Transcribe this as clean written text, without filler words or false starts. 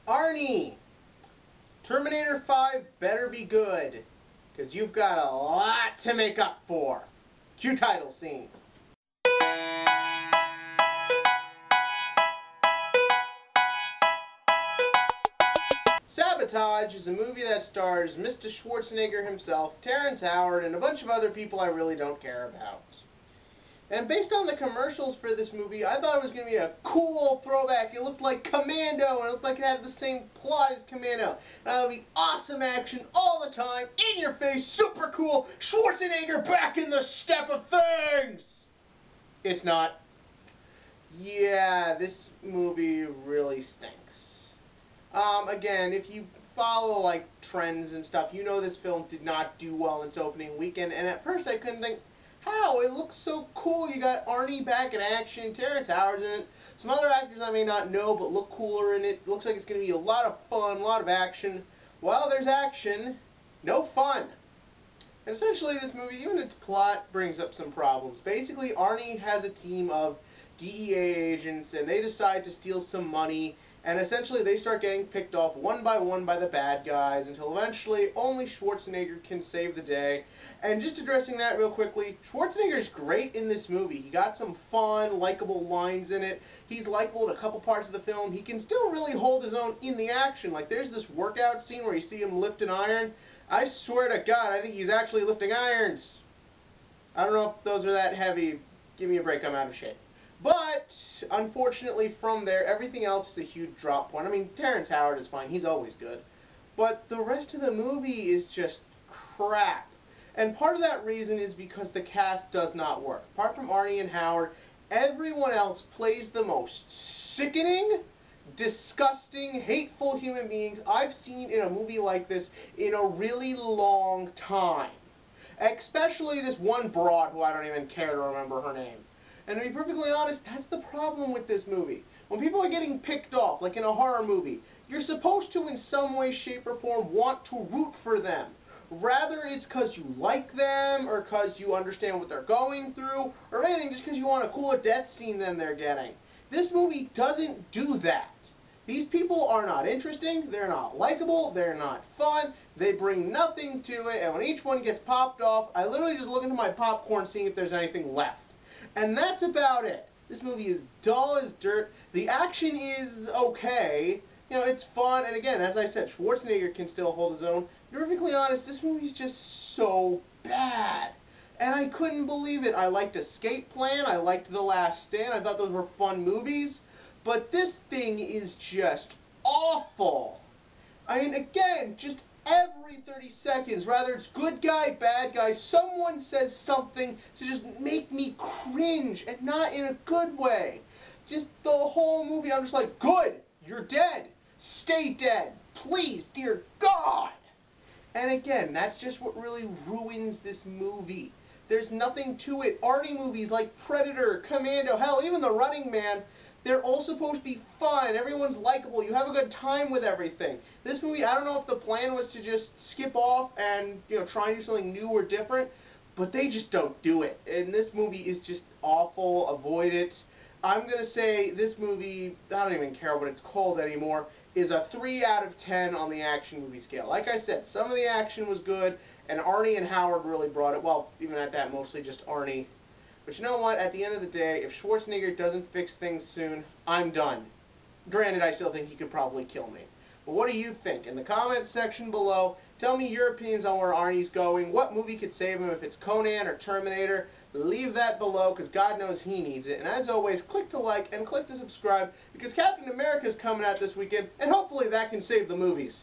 Arnie, Terminator 5 better be good, because you've got a lot to make up for. Cue title scene. Sabotage is a movie that stars Mr. Schwarzenegger himself, Terrence Howard, and a bunch of other people I really don't care about. And based on the commercials for this movie, I thought it was going to be a cool throwback. It looked like Commando, and it looked like it had the same plot as Commando. And it would be awesome action all the time, in your face, super cool, Schwarzenegger back in the step of things! It's not. Yeah, this movie really stinks. Again, if you follow, like, trends and stuff, you know this film did not do well in its opening weekend, and at first I couldn't think, how? It looks so cool. You got Arnie back in action, Terrence Howard's in it, some other actors I may not know but look cooler in it. Looks like it's going to be a lot of fun, a lot of action. Well, there's action, no fun. And essentially this movie, even its plot, brings up some problems. Basically, Arnie has a team of DEA agents, and they decide to steal some money, and essentially they start getting picked off one by the bad guys until eventually only Schwarzenegger can save the day. And just addressing that real quickly, Schwarzenegger's great in this movie. He got some fun, likable lines in it. He's likable in a couple parts of the film. He can still really hold his own in the action. Like, there's this workout scene where you see him lift an iron. I swear to God, I think he's actually lifting irons. I don't know if those are that heavy. Give me a break, I'm out of shape. But, unfortunately, from there, everything else is a huge drop point. I mean, Terrence Howard is fine. He's always good. But the rest of the movie is just crap. And part of that reason is because the cast does not work. Apart from Arnie and Howard, everyone else plays the most sickening, disgusting, hateful human beings I've seen in a movie like this in a really long time. Especially this one broad who I don't even care to remember her name. And to be perfectly honest, that's the problem with this movie. When people are getting picked off, like in a horror movie, you're supposed to, in some way, shape, or form, want to root for them. Rather, it's because you like them, or because you understand what they're going through, or anything, just because you want a cooler death scene than they're getting. This movie doesn't do that. These people are not interesting, they're not likable, they're not fun, they bring nothing to it, and when each one gets popped off, I literally just look into my popcorn seeing if there's anything left. And that's about it. This movie is dull as dirt. The action is okay. You know, it's fun. And again, as I said, Schwarzenegger can still hold his own. To be perfectly honest, this movie's just so bad. And I couldn't believe it. I liked Escape Plan. I liked The Last Stand. I thought those were fun movies. But this thing is just awful. I mean, again, just every 30 seconds, rather it's good guy, bad guy, someone says something to just make me cringe, and not in a good way. Just the whole movie, I'm just like, good, you're dead. Stay dead. Please, dear God. And again, that's just what really ruins this movie. There's nothing to it. Arnie movies like Predator, Commando, hell, even The Running Man, they're all supposed to be fun. Everyone's likable. You have a good time with everything. This movie, I don't know if the plan was to just skip off and, you know, try and do something new or different, but they just don't do it. And this movie is just awful. Avoid it. I'm going to say this movie, I don't even care what it's called anymore, is a 3 out of 10 on the action movie scale. Like I said, some of the action was good, and Arnie and Howard really brought it. Well, even at that, mostly just Arnie. But you know what? At the end of the day, if Schwarzenegger doesn't fix things soon, I'm done. Granted, I still think he could probably kill me. But what do you think? In the comments section below, tell me your opinions on where Arnie's going. What movie could save him? If it's Conan or Terminator, leave that below, because God knows he needs it. And as always, click to like and click to subscribe, because Captain America's coming out this weekend, and hopefully that can save the movies.